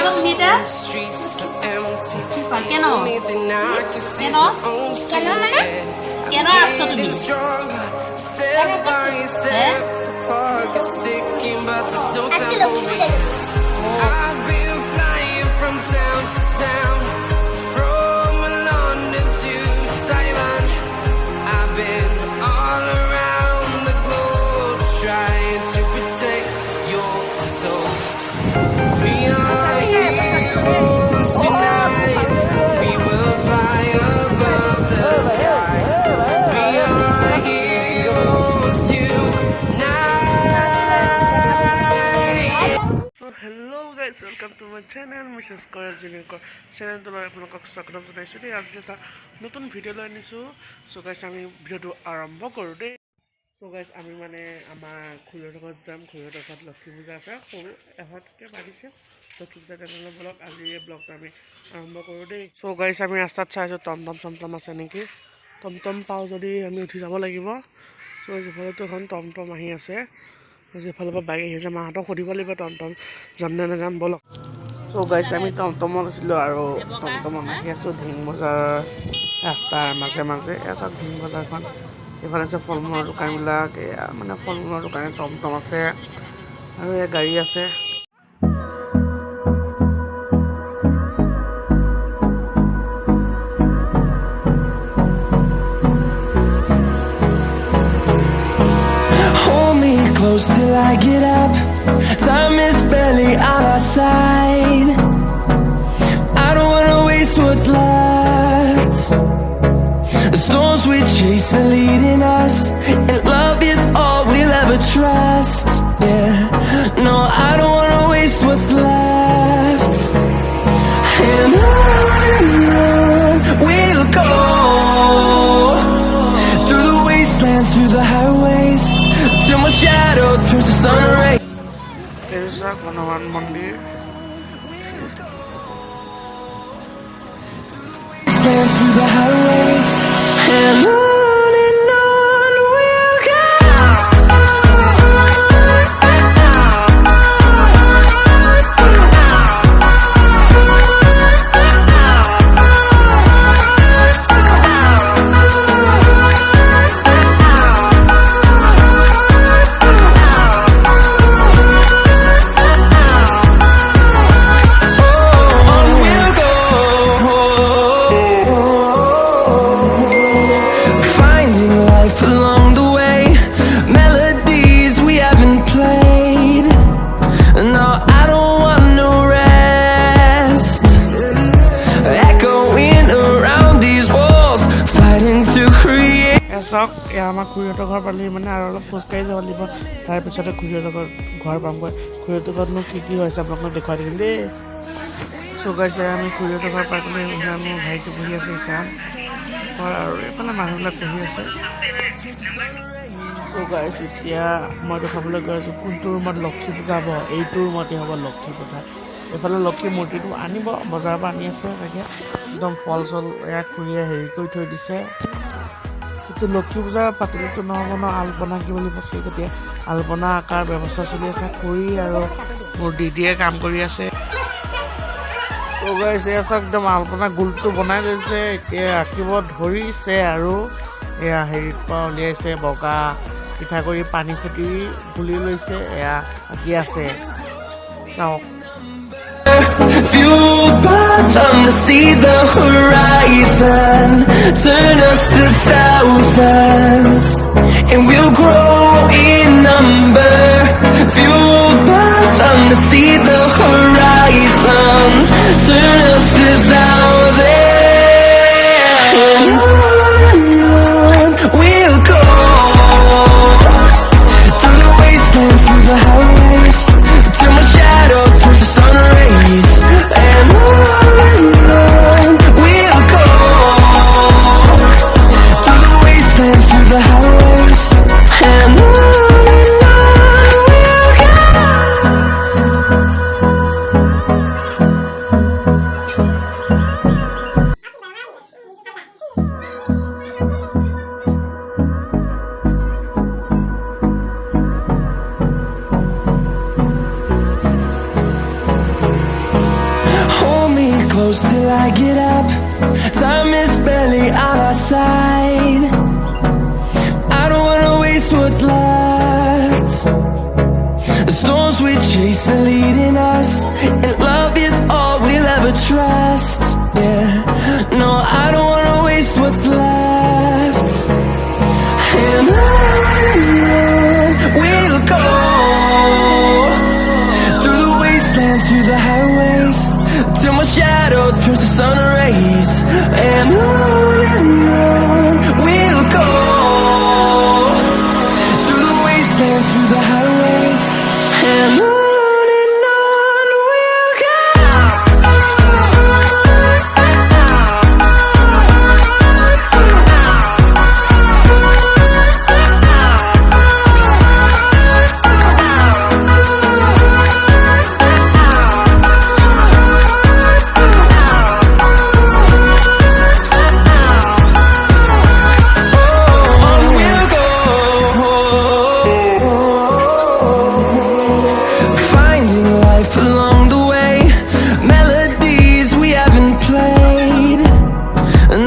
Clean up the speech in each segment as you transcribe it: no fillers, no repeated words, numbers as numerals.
I've been flying from town to town, from London to Taiwan. I've been all around the globe trying to protect your soul. We are heroes tonight. We will fly above the sky. We are heroes tonight. So hello guys, welcome to my channel, Mrs. Courage Junior channel to আপোনালোকক স্বাগতম জনাইছো দেই। আজি এটা নতুন video লৈ আনিছো। So guys আমি ভিডিওটো আৰম্ভ কৰো দেই। সো গাইস আমি মানে আমাৰ খুলৰ লগত যাম। খুলৰ লগত লক্ষ্মী পূজা আছে, সৰু এহতকে বাঢ়িছে লক্ষ্মী পূজা তেনেহ'লে ব্লগ আজি এই ব্লগটো আমি আৰম্ভ কৰো দেই। সো গাইস আমি ৰাস্তাত চাইছো টমটম আছে নেকি, টমটম পাওঁ যদি আমি উঠি যাব লাগিব। সো যিফালেতো এখন টমটম আহি আছে, যিফালৰ পৰা বাইক আহি আছে, মাহঁতক সুধিব লাগিব টমটম যাম নে নাযাম বলক। চ' গাইছ আমি টমটমত আছিলোঁ আৰু টমটমত আহি আছোঁ ঢিং বজাৰ ৰাস্তাৰ মাজে মাজে। এয়া চাওক ঢিং বজাৰখন, এইফালে আছে ফল মূলৰ দোকানবিলাক, এয়া মানে ফল মূলৰ দোকানে টমটম আছে আৰু এয়া গাড়ী আছে। Close till I get up, time is barely on our side. I don't wanna waste what's left. The storms we chase are leading us, and love is all we'll ever trust. Yeah, no, I don't wanna waste what's left. And on we'll go, through the wastelands, through the highways, till my shadow turns to sun rays. There's a Hanuman Mandir. Stand through the highways and on we'll go. চাওক এয়া আমাৰ খুৰীহঁতৰ ঘৰ পালেহি মানে আৰু অলপ খোজকাঢ়ি যাব লাগিব, তাৰপিছতে খুৰীহঁতৰ ঘৰ পামগৈ। খুৰীহঁতৰ ঘৰতনো কি হৈছে আপোনালোকক দেখুৱাই দিম দেই। চ' গাইছে আমি খুৰীহঁতৰ ঘৰ পাই পেলাই মোৰ ভাইটো বহি আছে চাম ঘৰ, আৰু এইফালে মানুহবিলাক বহি আছে। চ' গাইছ এতিয়া মই দেখাবলৈ গৈ আছোঁ কোনটো ৰুমত লক্ষী পূজা হ'ব। এইটো ৰুমতে হ'ব লক্ষী পূজা। এইফালে লক্ষী মূৰ্তিটো আনিব, বজাৰৰ পৰা আনি আছে তাকে একদম ফল চল এয়া খুৰীয়ে হেৰি কৰি থৈ দিছে। কিন্তু লক্ষী পূজা পাতিলেতো নহ'ব ন, আলপনা কি বুলি সেই গতিকে আলপনা আঁকাৰ ব্যৱস্থা চলি আছে। খুৰী আৰু মোৰ দিদিয়ে কাম কৰি আছে। একদম আলপনা গোলটো বনাই লৈছে, এতিয়া আঁকিব ধৰিছে আৰু এয়া হেৰিৰ পৰা উলিয়াইছে বগা পিঠাগুড়ি পানী ফুটি গুলি লৈছে, এয়া আঁকি আছে চাওক। Fueled by them to see the horizon, turn us to thousands, and we'll grow in number. Fueled by them to see the horizon, turn us to thousands, and on we'll go, through the wastelands, through the highways, till my shadow turns to sun rays. And on we'll go, through the wastelands, through the highways, and I get up, time is barely on our side. I don't wanna waste what's left. The storms we chase are leading us, and love is all we'll ever trust. Yeah, no, I don't wanna waste what's left. And on we'll go, through the wastelands, through the highways, till my shadow turns to sun rays. And on we'll go, through the wastelands, through the highways, and on we'll go. Along the way, melodies we haven't played.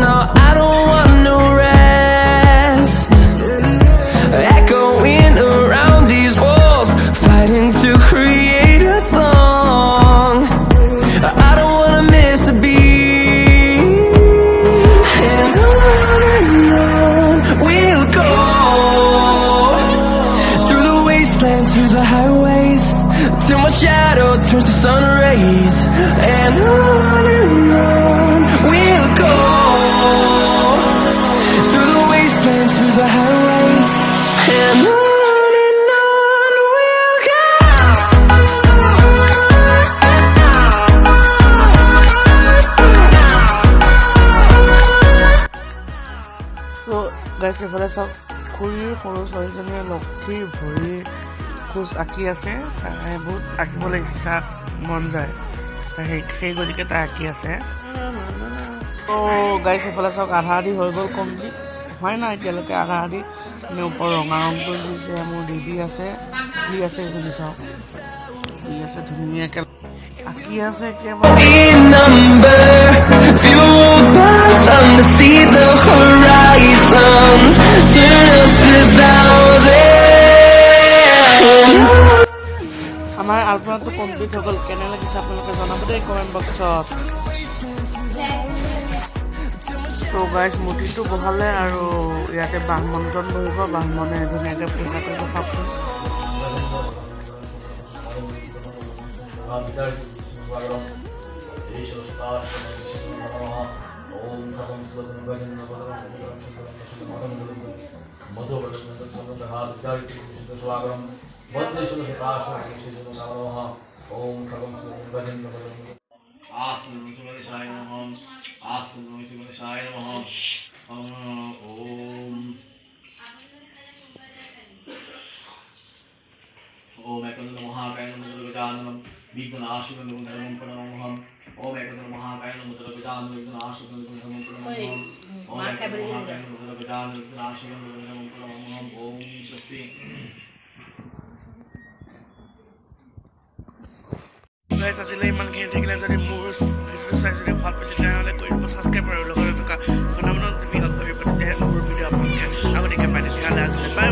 No, I don't want no rest. Echoing around these walls, fighting to create a song. I don't wanna miss a beat. And on we'll go, through the wastelands, through the highways, till my shadow turns to sun rays. And on we'll go, through the wastelands, through the highways, and on we'll go. So guys, এইফালে চাওক, খুৰীৰ সৰু ছোৱালীজনীয়ে লক্ষীৰ ভৰি খোজ আঁকি আছে। বহুত আঁকিবলৈ ইচ্ছা মন যায়, সেই গতিকে তাই আঁকি আছে। গাইছ এইফালে চাওক, আধা আধি হৈ গ'ল কমপ্লিট, হয় নাই এতিয়ালৈকে আধা আধি। মানে ওপৰ ৰঙা ৰং কৰি দিছে, মোৰ দিদি আছে, দি আছে, এইজনী চাওক দি আছে, ধুনীয়াকৈ আঁকি আছে একেবাৰে। Number fueled by them to see the horizon, turn us to thousands. আমাৰ আল্পনাটো কমপ্লিট হৈ গ'ল। কেনে লাগিছে আপোনালোকে জনাব দেই কমেণ্ট বক্সত। চ' গাইজ মূৰ্তিটো বহালে আৰু ইয়াতে ব্ৰাহ্মণজন বহিব, ব্ৰাহ্মণে ধুনীয়াকৈ পূজা কৰিব। চাওকচোন Om Ekadana Mahakaya Namo Vedanam Vigdanashika Namo Pranamam Om Ekadana Mahakaya Namo Vedanam Vigdanashika Namo Pranamam Om Ekadana Mahakaya Namo Vedanam Vigdanashika Namo Pranamam Om Swasti. Guys আজিলৈ ইমানখিনি থাকিলে। যদি মোৰ ভিডিঅ'টো চাই যদি ভাল পাইছে তেনেহ'লে কৰি দিব ছাবস্ক্ৰাইব আৰু লগতে এনেকুৱা ঘটনা তুমি আগবাঢ়িব, তেতিয়াহে মোৰ ভিডিঅ' আপোনালোকে আগতীয়াকৈ পাই। তেতিয়াহ'লে আজিলৈ বাই।